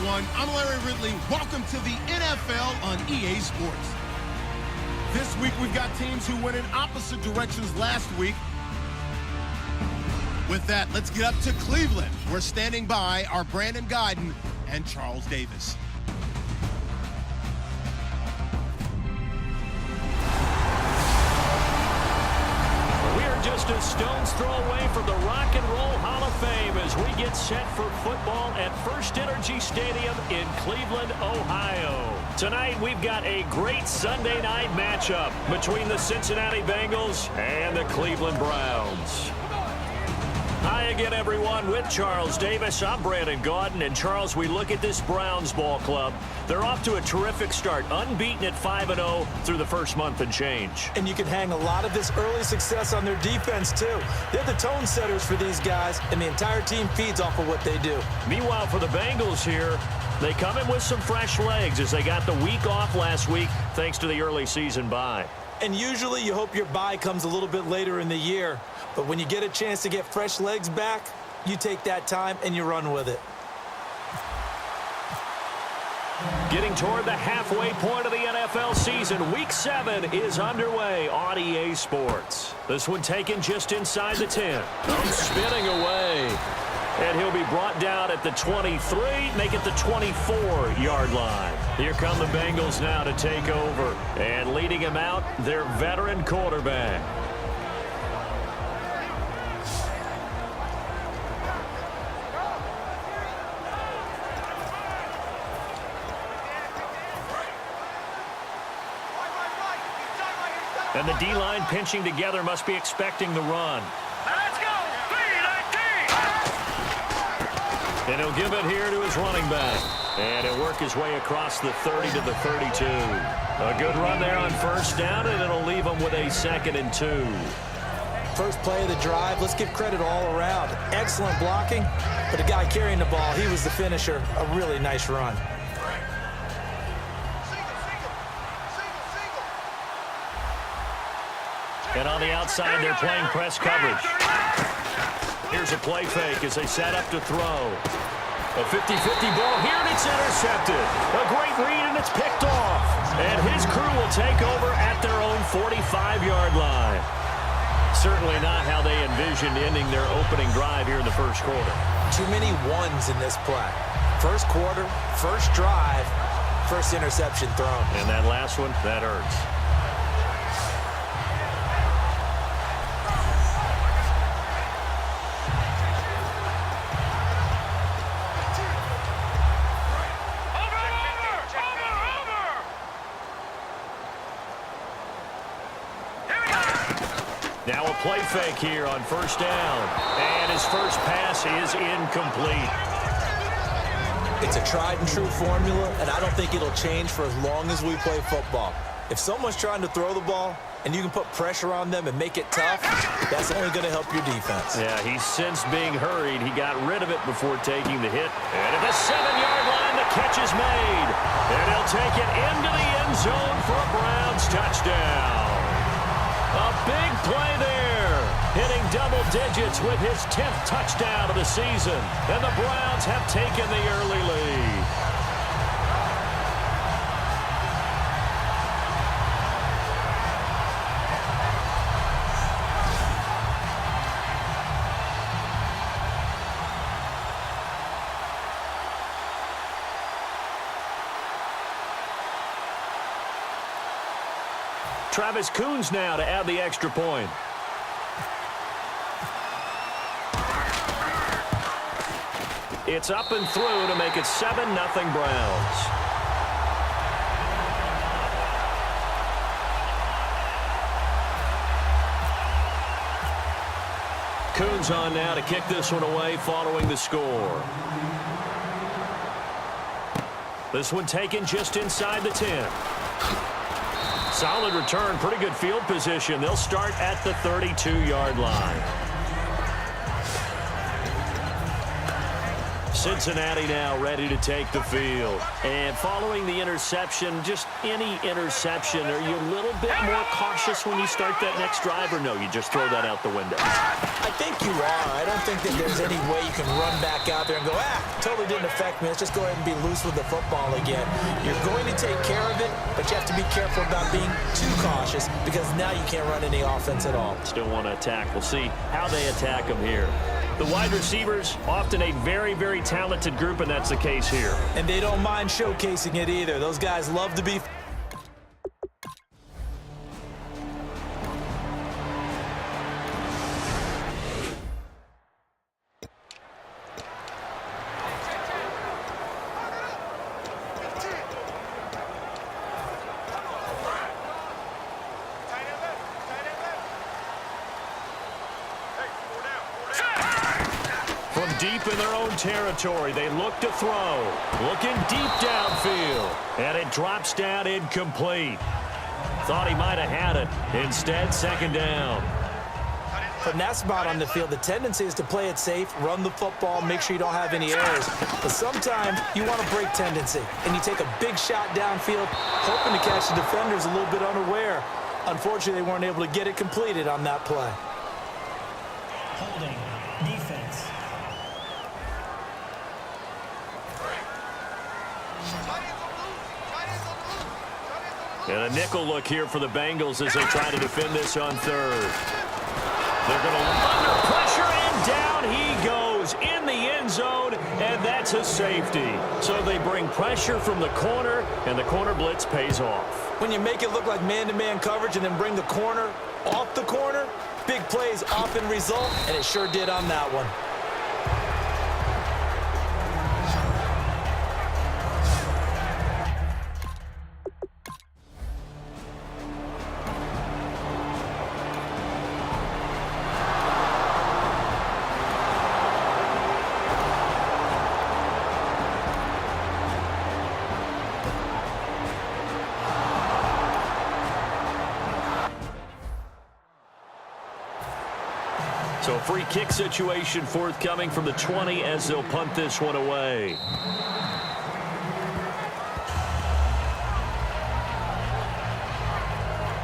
everyone. I'm Larry Ridley. Welcome to the NFL on EA Sports. This week, we've got teams who went in opposite directions last week. With that, let's get up to Cleveland. We're standing by our Brandon Guyton and Charles Davis. Just a stone's throw away from the Rock and Roll Hall of Fame as we get set for football at First Energy Stadium in Cleveland, Ohio. Tonight, we've got a great Sunday night matchup between the Cincinnati Bengals and the Cleveland Browns. Hi again, everyone, with Charles Davis. I'm Brandon Guyton, and Charles, we look at this Browns ball club. They're off to a terrific start, unbeaten at 5-0 through the first month and change. And you can hang a lot of this early success on their defense, too. They're the tone setters for these guys, and the entire team feeds off of what they do. Meanwhile, for the Bengals here, they come in with some fresh legs as they got the week off last week thanks to the early season bye. And usually you hope your bye comes a little bit later in the year. But when you get a chance to get fresh legs back, you take that time and you run with it. Getting toward the halfway point of the NFL season, Week 7 is underway on EA Sports. This one taken just inside the 10. Spinning away. And he'll be brought down at the 23, make it the 24-yard line. Here come the Bengals now to take over. And leading him out, their veteran quarterback. And the D-line pinching together must be expecting the run. Let's go! And he'll give it here to his running back. And he'll work his way across the 30 to the 32. A good run there on first down, and it'll leave him with a 2nd and 2. First play of the drive, let's give credit all around. Excellent blocking, but the guy carrying the ball, he was the finisher. A really nice run. And on the outside, they're playing press coverage. Here's a play fake as they set up to throw. A 50-50 ball here, and it's intercepted. A great read, and it's picked off. And his crew will take over at their own 45-yard line. Certainly not how they envisioned ending their opening drive here in the first quarter. Too many ones in this play. First quarter, first drive, first interception thrown. And that last one, that hurts. Now a play fake here on first down. And his first pass is incomplete. It's a tried-and-true formula, and I don't think it'll change for as long as we play football. If someone's trying to throw the ball and you can put pressure on them and make it tough, that's only going to help your defense. Yeah, he's since being hurried. He got rid of it before taking the hit. And at the 7-yard line, the catch is made. And he'll take it into the end zone for a Browns touchdown. A big play there, hitting double digits with his 10th touchdown of the season. And the Browns have taken the early lead. Travis Coons now to add the extra point. It's up and through to make it 7-0 Browns. Coons on now to kick this one away following the score. This one taken just inside the 10. Solid return, pretty good field position. They'll start at the 32-yard line. Cincinnati now ready to take the field. And following the interception, just any interception, are you a little bit more cautious when you start that next drive, or no, you just throw that out the window? I think you are. I don't think that there's any way you can run back out there and go, totally didn't affect me. Let's just go ahead and be loose with the football again. You're going to take care of it, but you have to be careful about being too cautious because now you can't run any offense at all. Still want to attack. We'll see how they attack them here. The wide receivers, often a very, very talented group, and that's the case here. And they don't mind showcasing it either. Those guys love to be... From deep in their own territory, they look to throw. Looking deep downfield. And it drops down incomplete. Thought he might have had it. Instead, second down. From that spot on the field, the tendency is to play it safe, run the football, make sure you don't have any errors. But sometimes you want to break tendency, and you take a big shot downfield, hoping to catch the defenders a little bit unaware. Unfortunately, they weren't able to get it completed on that play. Holding. Defense. And a nickel look here for the Bengals as they try to defend this on third. They're going to under pressure, and down he goes in the end zone, and that's a safety. So they bring pressure from the corner, and the corner blitz pays off. When you make it look like man-to-man coverage and then bring the corner off the corner, big plays often result, and it sure did on that one. So free kick situation forthcoming from the 20 as they'll punt this one away.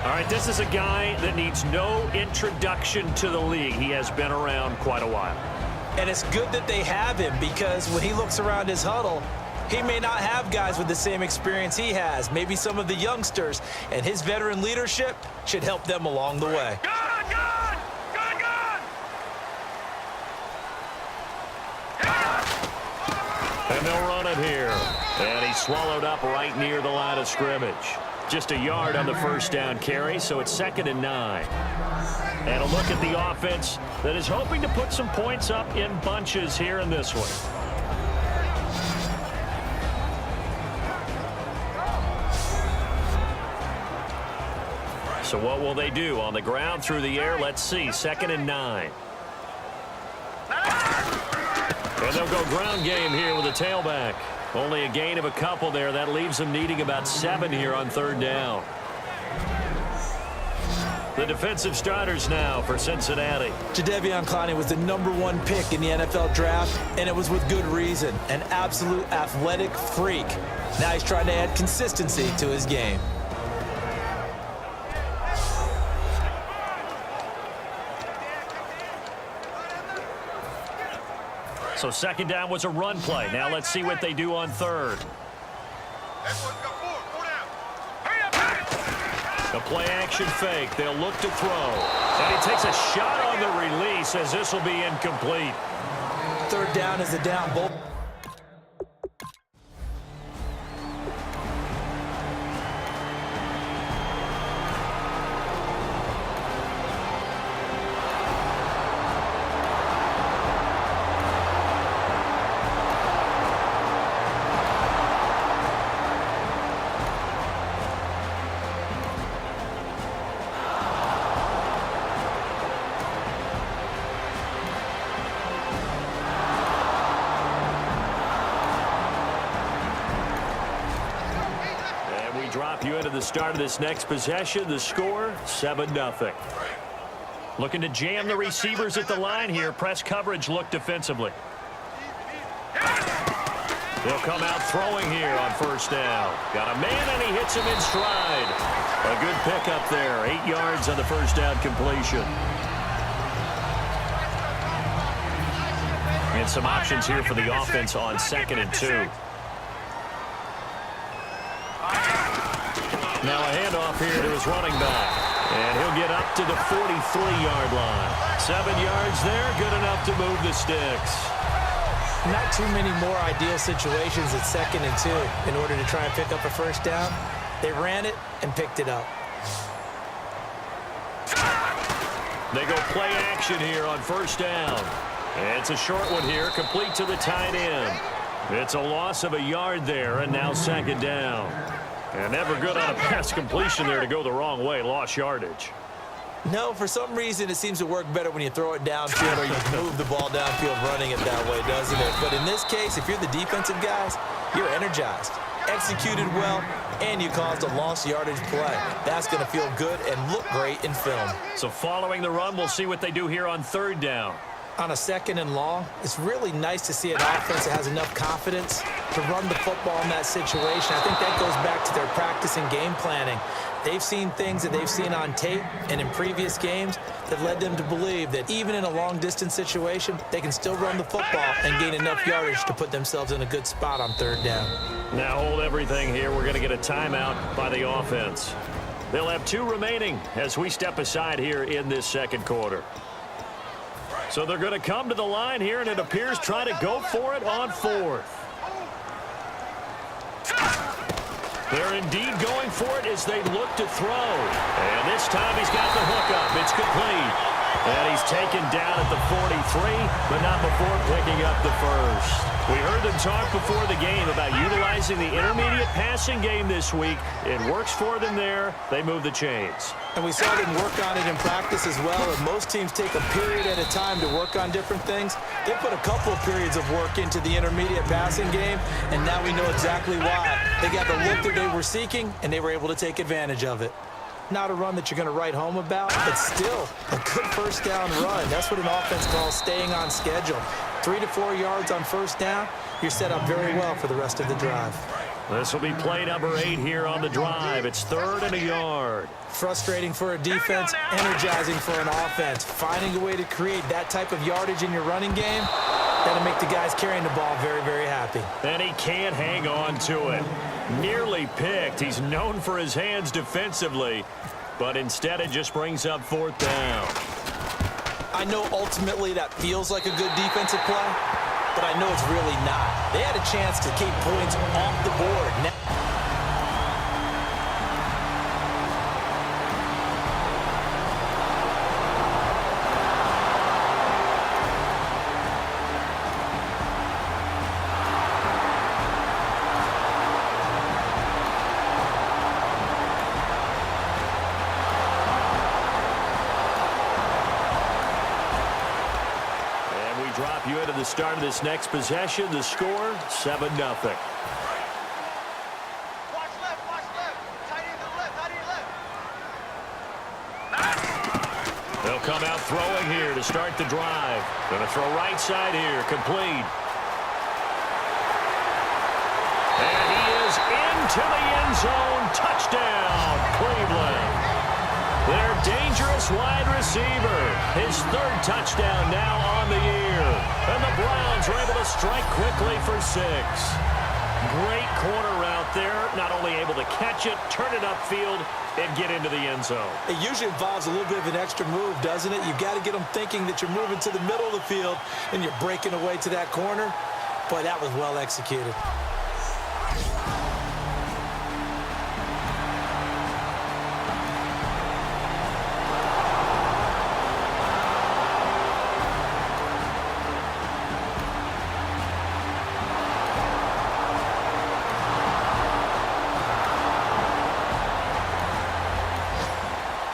All right, this is a guy that needs no introduction to the league. He has been around quite a while. And it's good that they have him because when he looks around his huddle, he may not have guys with the same experience he has, maybe some of the youngsters, and his veteran leadership should help them along the way. And they'll run it here. And he's swallowed up right near the line of scrimmage. Just a yard on the first down carry, so it's 2nd and 9. And a look at the offense that is hoping to put some points up in bunches here in this one. So what will they do? On the ground, through the air, let's see. 2nd and 9. And they'll go ground game here with a tailback. Only a gain of a couple there. That leaves them needing about 7 here on 3rd down. The defensive starters now for Cincinnati. Jadeveon Clowney was the #1 pick in the NFL draft, and it was with good reason. An absolute athletic freak. Now he's trying to add consistency to his game. So 2nd down was a run play. Now let's see what they do on 3rd. A play action fake. They'll look to throw. And he takes a shot on the release as this will be incomplete. 3rd down is the down ball. Drop you into the start of this next possession. The score, 7-0. Looking to jam the receivers at the line here. Press coverage look defensively. They'll come out throwing here on first down. Got a man, and he hits him in stride. A good pickup there. 8 yards on the first down completion. And some options here for the offense on 2nd and 2. Now a handoff here to his running back. And he'll get up to the 43-yard line. 7 yards there, good enough to move the sticks. Not too many more ideal situations at 2nd and 2 in order to try and pick up a first down. They ran it and picked it up. They go play action here on first down. And it's a short one here, complete to the tight end. It's a loss of a yard there, and now 2nd down. And never good on a pass completion there to go the wrong way. Lost yardage. No, for some reason it seems to work better when you throw it downfield or you move the ball downfield running it that way, doesn't it? But in this case, if you're the defensive guys, you're energized, executed well, and you caused a lost yardage play. That's going to feel good and look great in film. So following the run, we'll see what they do here on 3rd down. On a 2nd and long, it's really nice to see an offense that has enough confidence to run the football in that situation. I think that goes back to their practice and game planning. They've seen things that they've seen on tape and in previous games that led them to believe that even in a long-distance situation, they can still run the football and gain enough yardage to put themselves in a good spot on 3rd down. Now hold everything here. We're going to get a timeout by the offense. They'll have 2 remaining as we step aside here in this 2nd quarter. So they're going to come to the line here, and it appears try to go for it on 4th. They're indeed going for it as they look to throw. And this time he's got the hook up. It's complete. And he's taken down at the 43, but not before picking up the first. We heard them talk before the game about utilizing the intermediate passing game this week. It works for them there. They move the chains. And we saw them work on it in practice as well. And most teams take a period at a time to work on different things. They put a couple of periods of work into the intermediate passing game, and now we know exactly why. They got the look that they were seeking, and they were able to take advantage of it. Not a run that you're going to write home about, but still a good first down run. That's what an offense calls staying on schedule. 3 to 4 yards on first down, you're set up very well for the rest of the drive. This will be play number 8 here on the drive. It's 3rd and a yard. Frustrating for a defense, energizing for an offense. Finding a way to create that type of yardage in your running game, that'll make the guys carrying the ball very, very happy. And he can't hang on to it. Nearly picked. He's known for his hands defensively, but instead it just brings up 4th down. I know ultimately that feels like a good defensive play, but I know it's really not. They had a chance to keep points off the board. Now you into the start of this next possession. The score, 7-0. Watch left, watch left. Tight end to the left, tight end left. They'll come out throwing here to start the drive. Going to throw right side here, complete. And he is into the end zone. Touchdown, Cleveland. Their dangerous wide receiver. His 3rd touchdown now on the year. And the Browns are able to strike quickly for 6. Great corner route there. Not only able to catch it, turn it upfield, and get into the end zone. it usually involves a little bit of an extra move, doesn't it? You've got to get them thinking that you're moving to the middle of the field and you're breaking away to that corner. Boy, that was well executed.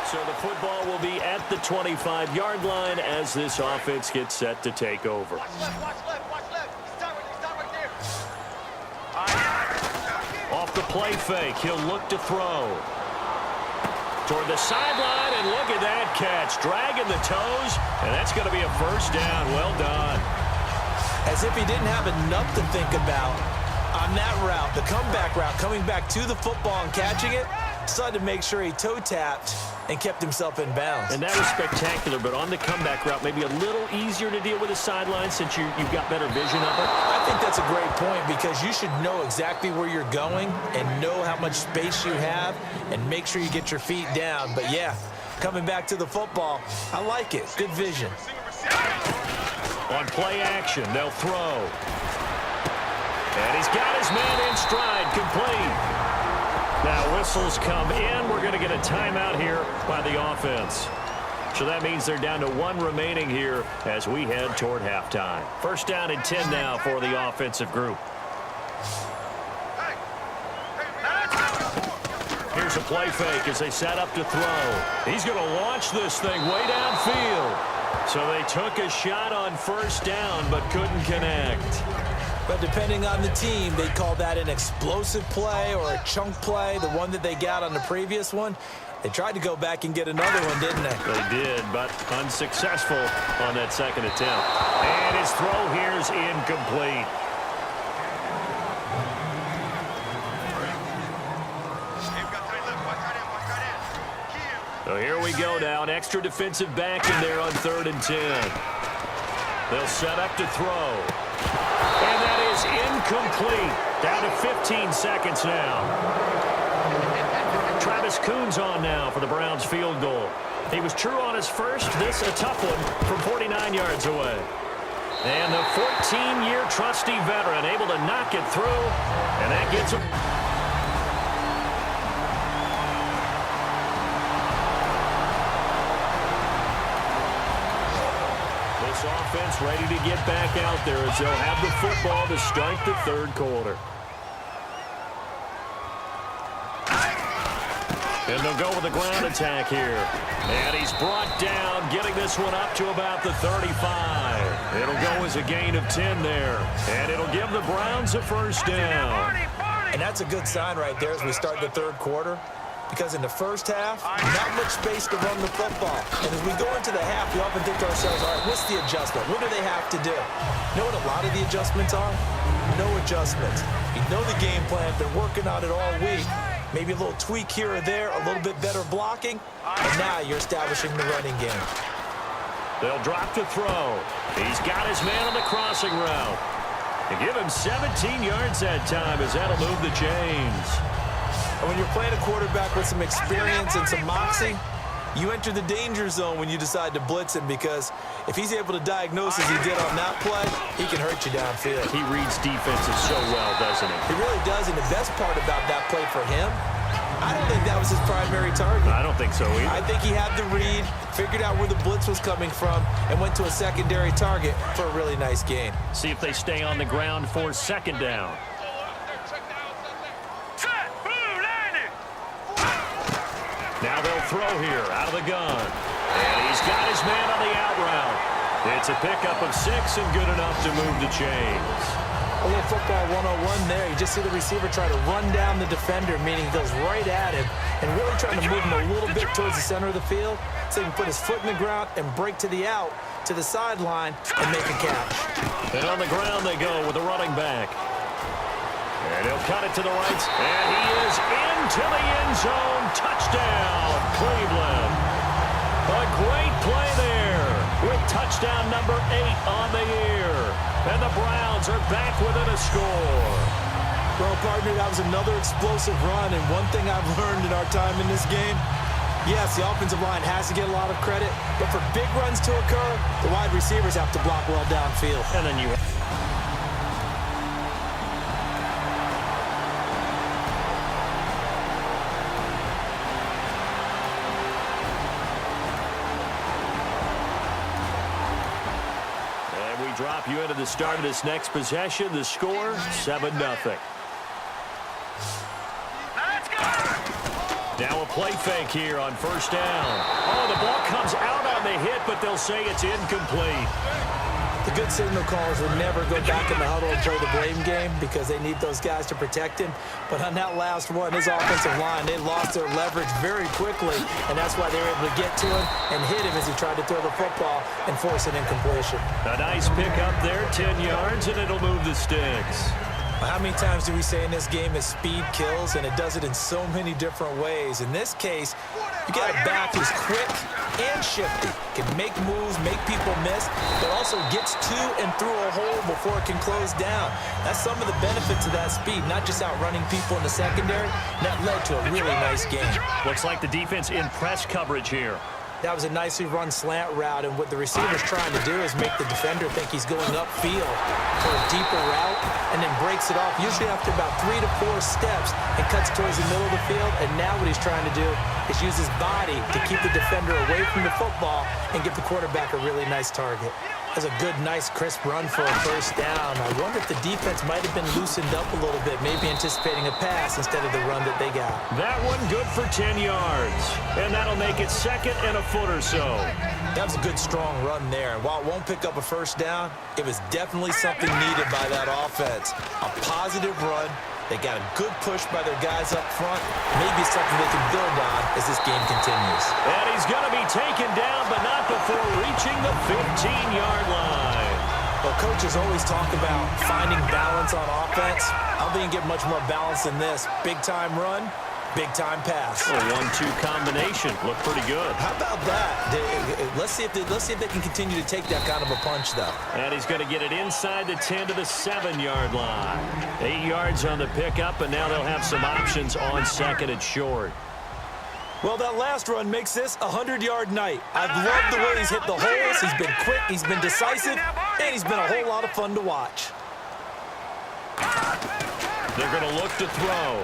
So the football will be at the 25-yard line as this offense gets set to take over. Watch left, watch left, watch left. Stop right there. Off the play fake, he'll look to throw. Toward the sideline, and look at that catch. Dragging the toes, and that's going to be a first down. Well done. As if he didn't have enough to think about. On that route, the comeback route, coming back to the football and catching it, decided to make sure he toe-tapped and kept himself in bounds. And that was spectacular, but on the comeback route, maybe a little easier to deal with the sideline since you've got better vision of it. I think that's a great point because you should know exactly where you're going and know how much space you have and make sure you get your feet down. But, yeah, coming back to the football, I like it. Good vision. On play action, they'll throw. And he's got his man in stride, complete. Now whistles come in. We're going to get a timeout here by the offense. So that means they're down to 1 remaining here as we head toward halftime. First down and 10 now for the offensive group. Here's a play fake as they set up to throw. He's going to launch this thing way downfield. So they took a shot on first down but couldn't connect. But depending on the team, they call that an explosive play or a chunk play, the one that they got on the previous one. They tried to go back and get another one, didn't they? They did, but unsuccessful on that second attempt. And his throw here's incomplete. So here we go now, an extra defensive back in there on 3rd and 10. They'll set up to throw. And that is incomplete. Down to 15 seconds now. Travis Coons on now for the Browns field goal. He was true on his first. This a tough one from 49 yards away. And the 14-year trusty veteran able to knock it through. And that gets him. Offense ready to get back out there as they'll have the football to start the 3rd quarter. And they'll go with a ground attack here. And he's brought down, getting this one up to about the 35. It'll go as a gain of 10 there. And it'll give the Browns a first down. And that's a good sign right there as we start the 3rd quarter. Because in the first half, not much space to run the football. And as we go into the half, we often think to ourselves, all right, what's the adjustment? What do they have to do? You know what a lot of the adjustments are? No adjustments. You know the game plan. They're working on it all week. Maybe a little tweak here or there, a little bit better blocking, and now you're establishing the running game. They'll drop to throw. He's got his man on the crossing route. They give him 17 yards that time as that'll move the chains. And when you're playing a quarterback with some experience and some moxie, you enter the danger zone when you decide to blitz him because if he's able to diagnose as he did on that play, he can hurt you downfield. He reads defenses so well, doesn't he? He really does, and the best part about that play for him, I don't think that was his primary target. I don't think so either. I think he had the read, figured out where the blitz was coming from, and went to a secondary target for a really nice gain. See if they stay on the ground for 2nd down. Now they'll throw here out of the gun. And he's got his man on the out route. It's a pickup of 6 and good enough to move the chains. A little football 101 there. You just see the receiver try to run down the defender, meaning he goes right at him and really trying to move him a little bit towards the center of the field so he can put his foot in the ground and break to the out, to the sideline, and make a catch. And on the ground they go with the running back. And he'll cut it to the right. And he is into the end zone. Touchdown, Cleveland. A great play there with touchdown number 8 on the year. And the Browns are back within a score. Well, partner, that was another explosive run. And one thing I've learned in our time in this game, yes, the offensive line has to get a lot of credit. But for big runs to occur, the wide receivers have to block well downfield. And then you... drop you into the start of this next possession. The score, 7-0. Now a play fake here on first down. Oh, the ball comes out on the hit, but they'll say it's incomplete. The good signal callers would never go back in the huddle and play the blame game because they need those guys to protect him. But on that last one, his offensive line, they lost their leverage very quickly, and that's why they were able to get to him and hit him as he tried to throw the football and force an incompletion. A nice pick up there, 10 yards, and it'll move the sticks. How many times do we say in this game is speed kills, and it does it in so many different ways. In this case, you got a back who's quick and shifty, can make moves, make people miss, but also gets to and through a hole before it can close down. That's some of the benefits of that speed, not just outrunning people in the secondary. That led to a really nice game. Looks like the defense in press coverage here. That was a nicely run slant route, and what the receiver's trying to do is make the defender think he's going upfield for a deeper route, and then breaks it off, usually after about 3 to 4 steps, and cuts towards the middle of the field. And now what he's trying to do is use his body to keep the defender away from the football and give the quarterback a really nice target. That's a good, nice, crisp run for a first down. I wonder if the defense might have been loosened up a little bit, maybe anticipating a pass instead of the run that they got. That one good for 10 yards. And that'll make it 2nd and a foot or so. That was a good, strong run there. And while it won't pick up a first down, it was definitely something needed by that offense. A positive run. They got a good push by their guys up front. Maybe something they can build on as this game continues. And he's going to be taken down, but not before reaching the 15-yard line. Well, coaches always talk about finding balance on offense. I don't think you get much more balance than this. Big-time run, big-time pass. A 1-2 combination. Looked pretty good. How about that? Let's see if they can continue to take that kind of a punch, though. And he's going to get it inside the 10 to the 7-yard line. 8 yards on the pickup, and now they'll have some options on 2nd and short. Well, that last run makes this a 100-yard night. I've loved the way he's hit the holes. He's been quick, he's been decisive, and he's been a whole lot of fun to watch. They're going to look to throw.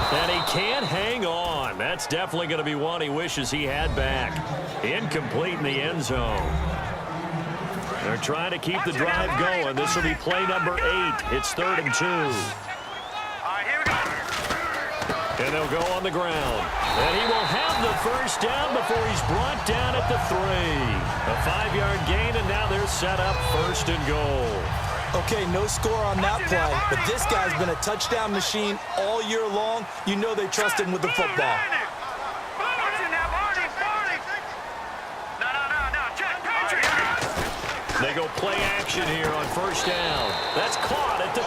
And he can't hang on. That's definitely going to be one he wishes he had back. Incomplete in the end zone. They're trying to keep the drive going. This will be play number 8. It's 3rd and 2. And they'll go on the ground. And he will have the first down before he's brought down at the 3. A 5-yard gain, and now they're set up 1st and goal. Okay, no score on that play, but this guy's been a touchdown machine all year long. You know they trust him with the football. They go play action here on 1st down. That's caught at the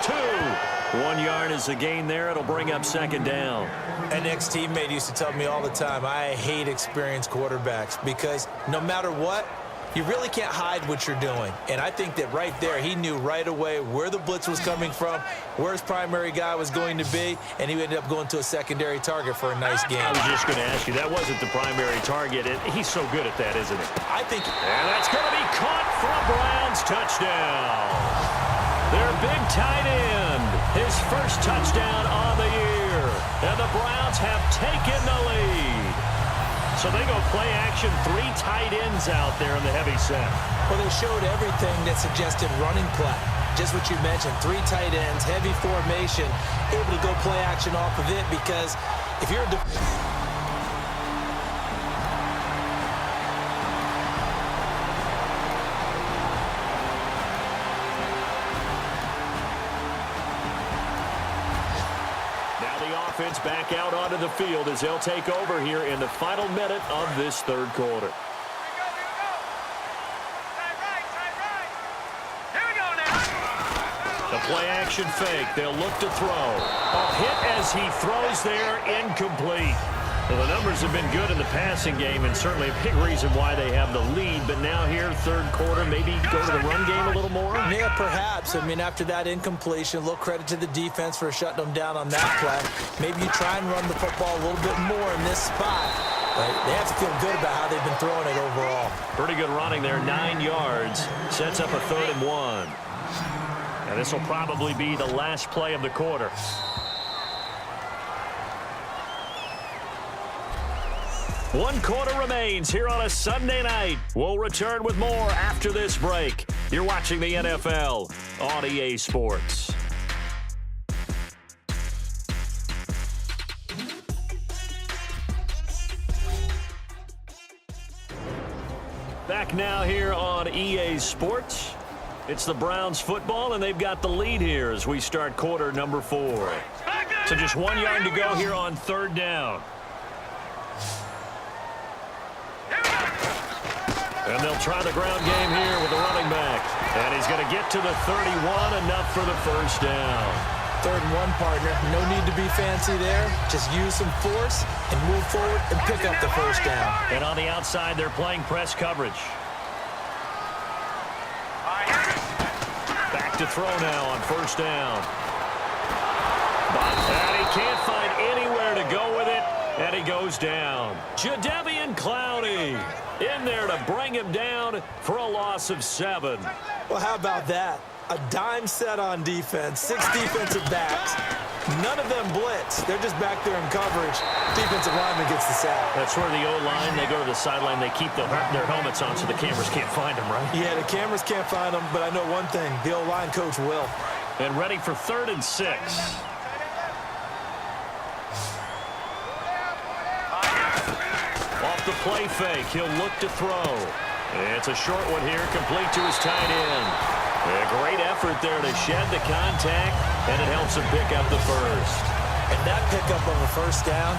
2. 1 yard is the gain there. It'll bring up 2nd down. An ex-teammate used to tell me all the time, I hate experienced quarterbacks because no matter what, you really can't hide what you're doing. And I think that right there, he knew right away where the blitz was coming from, where his primary guy was going to be, and he ended up going to a secondary target for a nice game. I was just going to ask you, that wasn't the primary target, and he's so good at that, isn't he? I think... And that's going to be caught for a Browns touchdown. Their big tight end, his first touchdown of the year. And the Browns have taken the lead. So they go play action, 3 tight ends out there in the heavy set. Well, they showed everything that suggested running play. Just what you mentioned, 3 tight ends, heavy formation, able to go play action off of it because if you're a back out onto the field as they'll take over here in the final minute of this 3rd quarter. The play action fake. They'll look to throw. A hit as he throws there, incomplete. Well, the numbers have been good in the passing game and certainly a big reason why they have the lead. But now here, 3rd quarter, maybe go to the run game a little more? Yeah, perhaps. I mean, after that incompletion, a little credit to the defense for shutting them down on that play. Maybe you try and run the football a little bit more in this spot. But they have to feel good about how they've been throwing it overall. Pretty good running there, 9 yards. Sets up a 3rd and 1. And this will probably be the last play of the quarter. One quarter remains here on a Sunday night. We'll return with more after this break. You're watching the NFL on EA Sports. Back now here on EA Sports. It's the Browns football, and they've got the lead here as we start quarter number 4. So just 1 yard to go here on 3rd down. And they'll try the ground game here with the running back. And he's going to get to the 31, enough for the first down. 3rd and 1, partner. No need to be fancy there. Just use some force and move forward and pick up the first down. And on the outside, they're playing press coverage. Back to throw now on 1st down. And he can't find anywhere to go with it, and he goes down. Jadeveon Clowney in there to bring him down for a loss of 7. Well, how about that? A dime set on defense, 6 defensive backs. None of them blitz. They're just back there in coverage. Defensive lineman gets the sack. That's where the O-line, they go to the sideline, they keep their helmets on so the cameras can't find them, right? Yeah, the cameras can't find them, but I know one thing. The O-line coach will. And ready for 3rd and 6. Off the play fake, he'll look to throw. It's a short one here, complete to his tight end. A great effort there to shed the contact, and it helps him pick up the first. And that pickup of a first down,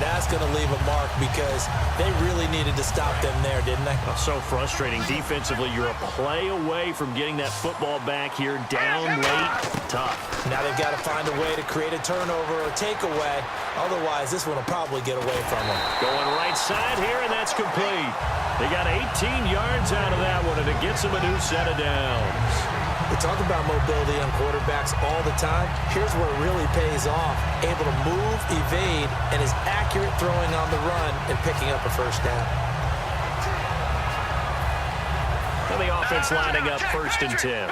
that's going to leave a mark because they really needed to stop them there, didn't they? Oh, so frustrating. Defensively, you're a play away from getting that football back here down late. Tough. Now they've got to find a way to create a turnover or takeaway. Otherwise, this one will probably get away from them. Going right side here, and that's complete. They got 18 yards out of that one, and it gets them a new set of downs. We talk about mobility on quarterbacks all the time. Here's where it really pays off. Able to move, evade, and is accurate throwing on the run and picking up a first down. And the offense lining up 1st and 10.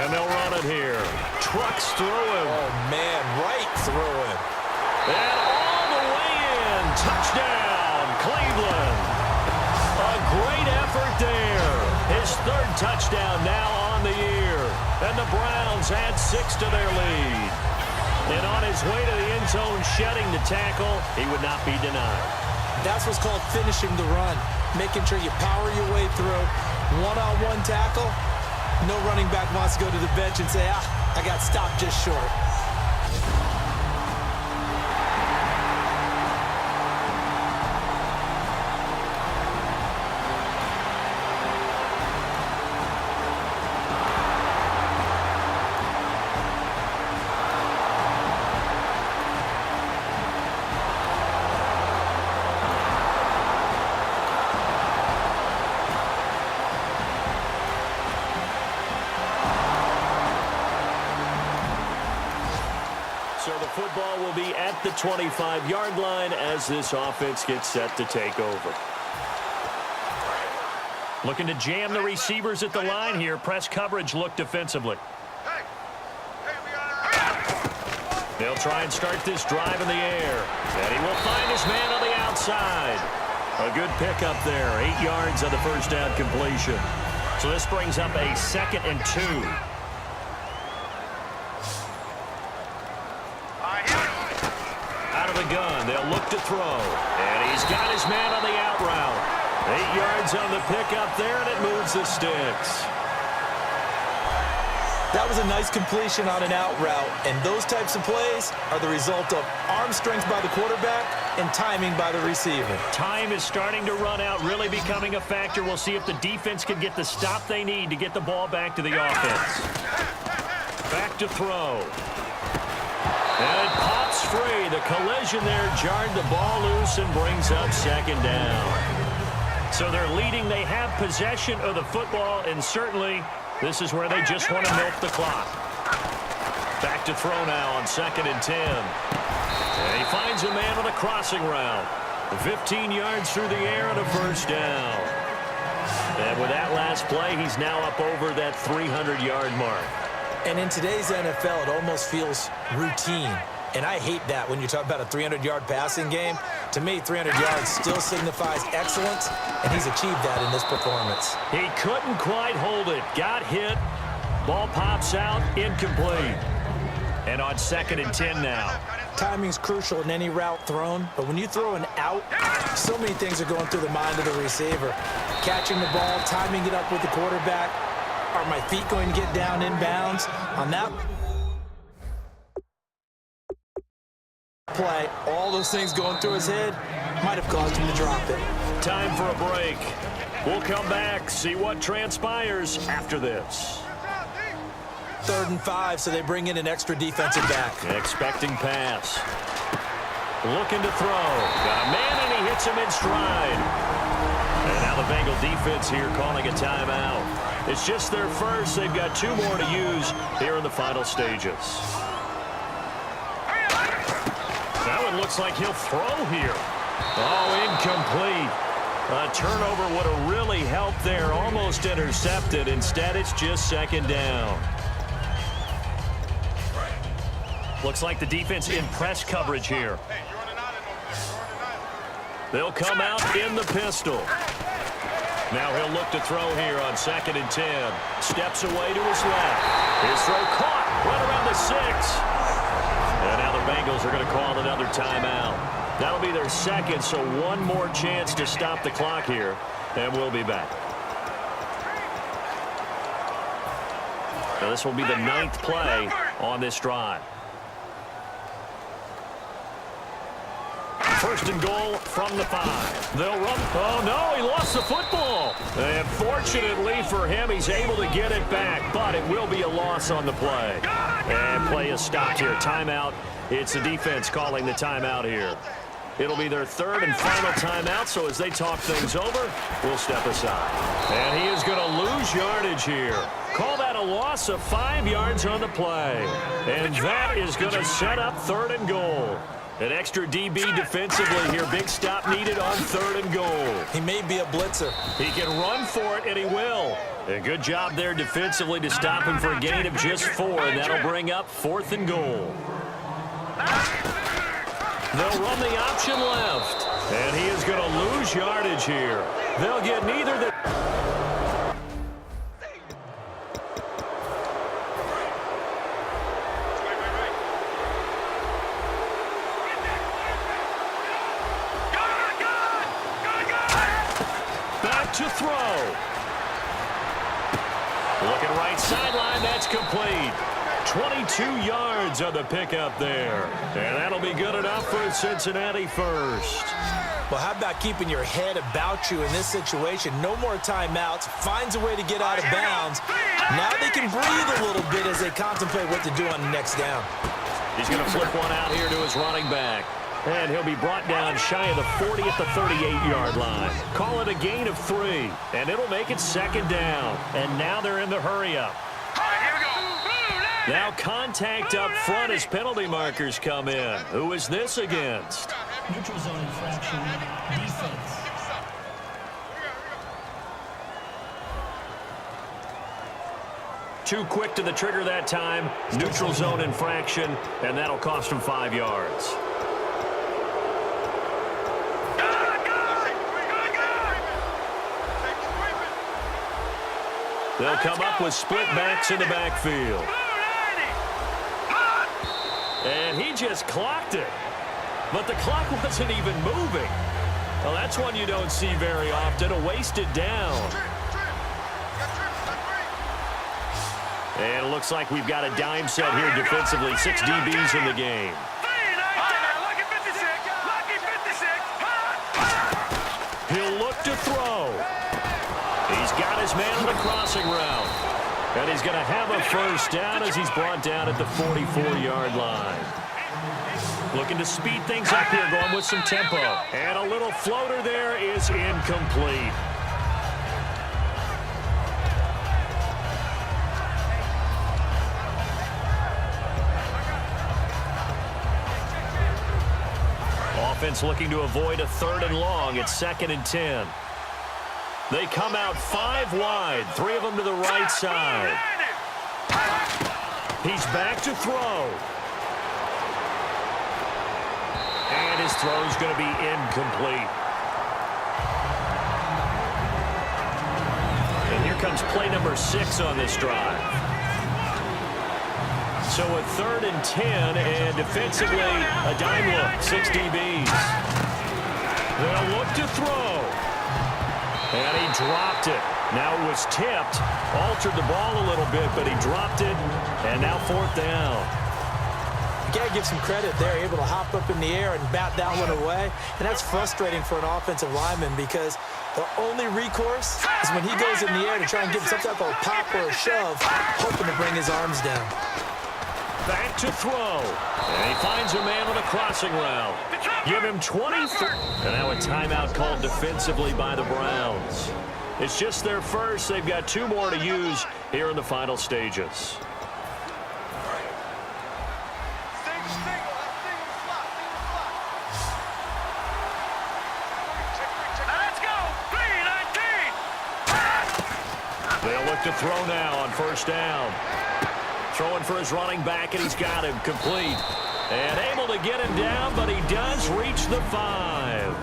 And they'll run it here. Trucks through him. Oh, man, right through him. And all the way in. Touchdown, Cleveland. A great effort there. His 3rd touchdown now on the year. And the Browns add 6 to their lead. And on his way to the end zone, shedding the tackle, he would not be denied. That's what's called finishing the run. Making sure you power your way through. One-on-one tackle. No running back wants to go to the bench and say, I got stopped just short. So the football will be at the 25-yard line as this offense gets set to take over. Looking to jam the receivers at the line here. Press coverage look defensively. They'll try and start this drive in the air. And he will find his man on the outside. A good pickup there. 8 yards on the first down completion. So this brings up a 2nd and 2. Out of the gun, they'll look to throw. And he's got his man on the out route. 8 yards on the pickup there, and it moves the sticks. That was a nice completion on an out route, and those types of plays are the result of arm strength by the quarterback and timing by the receiver. Time is starting to run out, really becoming a factor. We'll see if the defense can get the stop they need to get the ball back to the offense. Back to throw. And it pops free. The collision there jarred the ball loose and brings up 2nd down. So they're leading. They have possession of the football, and certainly this is where they just want to milk the clock. Back to throw now on 2nd and 10. And he finds a man on a crossing route. 15 yards through the air and a first down. And with that last play, he's now up over that 300-yard mark. And in today's NFL, it almost feels routine. And I hate that when you talk about a 300-yard passing game. To me, 300 yards still signifies excellence, and he's achieved that in this performance. He couldn't quite hold it. Got hit. Ball pops out. Incomplete. And on 2nd and 10 now. Timing's crucial in any route thrown, but when you throw an out, so many things are going through the mind of the receiver. Catching the ball, timing it up with the quarterback. Are my feet going to get down inbounds? On that play, all those things going through his head, might have caused him to drop it. Time for a break. We'll come back, see what transpires after this. 3rd and 5, so they bring in an extra defensive back. Expecting pass. Looking to throw. Got a man, and he hits him in stride. And now the Bengal defense here calling a timeout. It's just their first. They've got 2 more to use here in the final stages. That one looks like he'll throw here. Oh, incomplete. A turnover would have really helped there. Almost intercepted. Instead, it's just 2nd down. Looks like the defense in press coverage here. They'll come out in the pistol. Now he'll look to throw here on 2nd and 10. Steps away to his left. His throw caught right around the 6. And now the Bengals are going to call another timeout. That'll be their 2nd, so 1 more chance to stop the clock here. And we'll be back. Now this will be the 9th play on this drive. 1st and goal from the 5. They'll run. Oh, no, he lost the football. And fortunately for him, he's able to get it back, but it will be a loss on the play. And play is stopped here. Timeout. It's the defense calling the timeout here. It'll be their 3rd and final timeout, so as they talk things over, we'll step aside. And he is going to lose yardage here. Call that a loss of 5 yards on the play. And that is going to set up 3rd and goal. An extra DB defensively here. Big stop needed on 3rd and goal. He may be a blitzer. He can run for it, and he will. A good job there defensively to stop him for a gain of just 4, and that'll bring up 4th and goal. They'll run the option left, and he is going to lose yardage here. They'll get neither the... to throw. Looking right sideline, that's complete. 22 yards on the pickup there. And that'll be good enough for Cincinnati first. Well, how about keeping your head about you in this situation? No more timeouts. Finds a way to get out of bounds. Now they can breathe a little bit as they contemplate what to do on the next down. He's going to flip one out here to his running back. And he'll be brought down shy of the 40 at the 38-yard line. Call it a gain of 3, and it'll make it 2nd down. And now they're in the hurry-up. Now contact up front as penalty markers come in. Who is this against? Neutral zone infraction, defense. Too quick to the trigger that time. Neutral zone infraction, and that'll cost him 5 yards. They'll come up with split backs in the backfield. And he just clocked it. But the clock wasn't even moving. Well, that's one you don't see very often, a wasted down. And it looks like we've got a dime set here defensively. 6 DBs in the game. He'll look to throw. He's got his man on the crossing route. And he's going to have a first down as he's brought down at the 44-yard line. Looking to speed things up here, going with some tempo. And a little floater there is incomplete. Offense looking to avoid a 3rd and long. It's 2nd and 10. They come out 5 wide, 3 of them to the right side. He's back to throw. And his throw is going to be incomplete. And here comes play number 6 on this drive. So a 3rd and 10, and defensively, a dime look, 6 DBs. They'll look to throw. And he dropped it. Now it was tipped, altered the ball a little bit, but he dropped it, and now 4th down. You got to give some credit. They're able to hop up in the air and bat that one away. And that's frustrating for an offensive lineman because the only recourse is when he goes in the air to try and give some type of a pop or a shove, hoping to bring his arms down. Back to throw. And he finds a man with a crossing route. Give him 23. And now a timeout called defensively by the Browns. It's just their first. They've got 2 more to use here in the final stages. They'll look to throw now on first down. Throwing for his running back, and he's got him complete. And able to get him down, but he does reach the 5.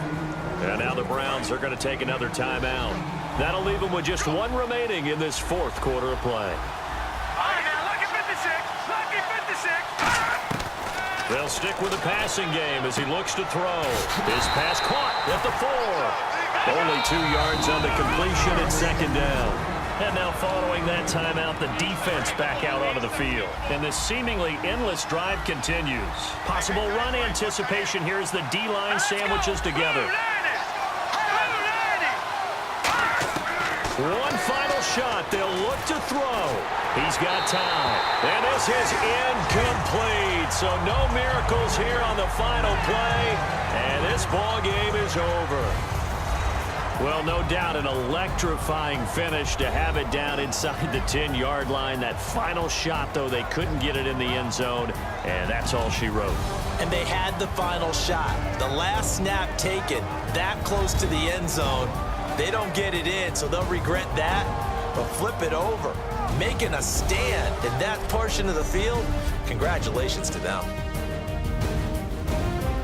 And now the Browns are going to take another timeout. That'll leave them with just 1 remaining in this 4th quarter of play. All right, now, lucky 56. Lucky 56. They'll stick with the passing game as he looks to throw. His pass caught at the 4. Only 2 yards on the completion at 2nd down. And now following that timeout, the defense back out onto the field. And this seemingly endless drive continues. Possible run anticipation here as the D-line sandwiches together. One final shot. They'll look to throw. He's got time. And this is incomplete. So no miracles here on the final play. And this ball game is over. Well, no doubt an electrifying finish to have it down inside the 10-yard line. That final shot, though, they couldn't get it in the end zone, and that's all she wrote. And they had the final shot. The last snap taken that close to the end zone. They don't get it in, so they'll regret that, but flip it over. Making a stand in that portion of the field, congratulations to them.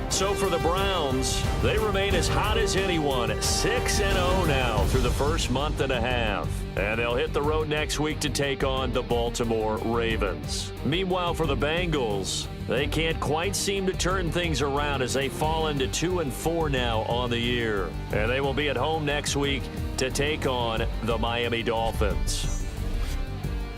So for the Browns, they remain as hot as anyone, 6-0 now through the first month and a half. And they'll hit the road next week to take on the Baltimore Ravens. Meanwhile, for the Bengals, they can't quite seem to turn things around as they fall into 2-4 now on the year. And they will be at home next week to take on the Miami Dolphins.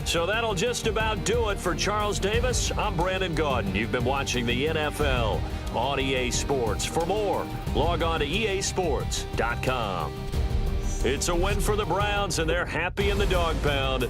So that'll just about do it for Charles Davis. I'm Brandon Gaudin. You've been watching the NFL on EA Sports. For more, log on to easports.com. It's a win for the Browns, and they're happy in the dog pound.